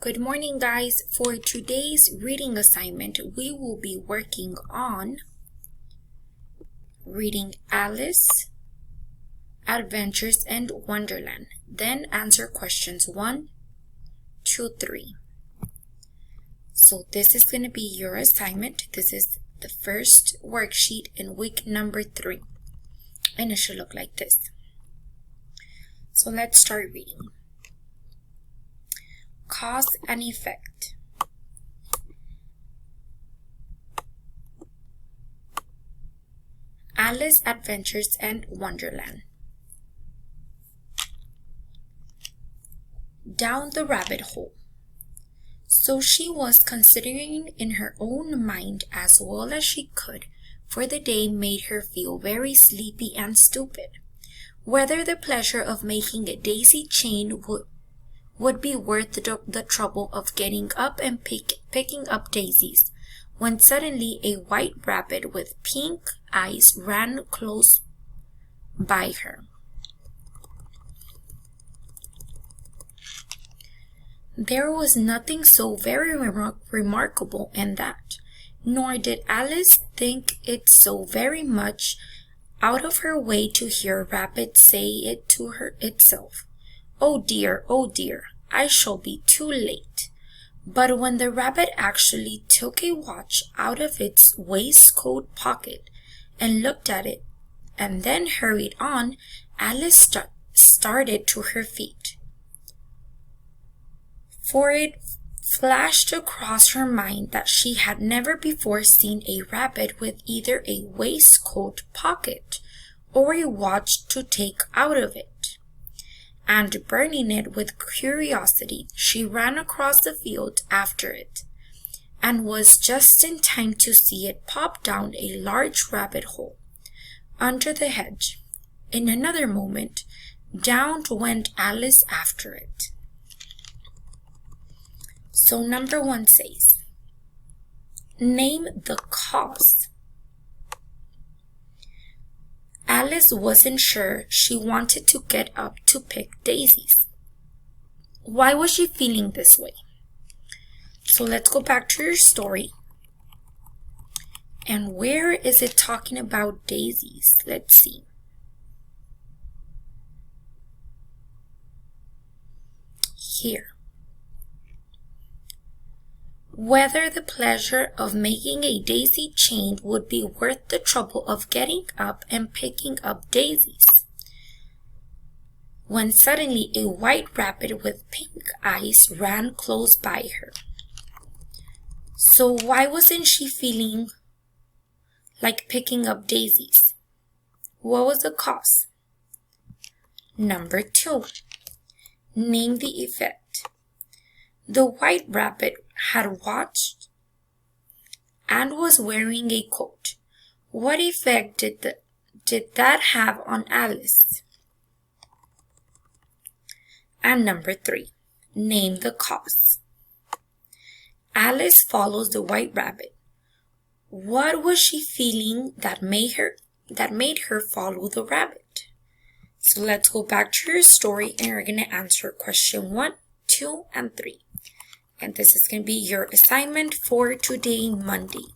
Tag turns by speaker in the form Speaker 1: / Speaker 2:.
Speaker 1: Good morning, guys. For today's reading assignment, we will be working on reading Alice Adventures in Wonderland. Then answer questions 1, 2, 3. So this is going to be your assignment. This is the first worksheet in week number 3. And it should look like this. So let's start reading. Cause and effect. Alice Adventures in Wonderland. Down the rabbit hole. So she was considering in her own mind as well as she could, for the day made her feel very sleepy and stupid, whether the pleasure of making a daisy chain would be worth the trouble of getting up and picking up daisies, when suddenly a white rabbit with pink eyes ran close by her. There was nothing so very remarkable in that, nor did Alice think it so very much out of her way to hear a rabbit say it to her itself. Oh dear, I shall be too late. But when the rabbit actually took a watch out of its waistcoat pocket and looked at it, and then hurried on, Alice started to her feet. For it flashed across her mind that she had never before seen a rabbit with either a waistcoat pocket or a watch to take out of it. And burning it with curiosity, she ran across the field after it, and was just in time to see it pop down a large rabbit hole under the hedge. In another moment, down went Alice after it. So number 1 says, name the cause. Alice wasn't sure she wanted to get up to pick daisies. Why was she feeling this way? So let's go back to your story. And where is it talking about daisies? Let's see. Here. Whether the pleasure of making a daisy chain would be worth the trouble of getting up and picking up daisies. When suddenly a white rabbit with pink eyes ran close by her. So why wasn't she feeling like picking up daisies? What was the cause? Number 2. Name the effect. The white rabbit had watched and was wearing a coat. What effect did that have on Alice? And number 3, name the cause. Alice follows the white rabbit. What was she feeling that made her follow the rabbit? So let's go back to your story and we're going to answer question 1, 2, and 3. And this is going to be your assignment for today, Monday.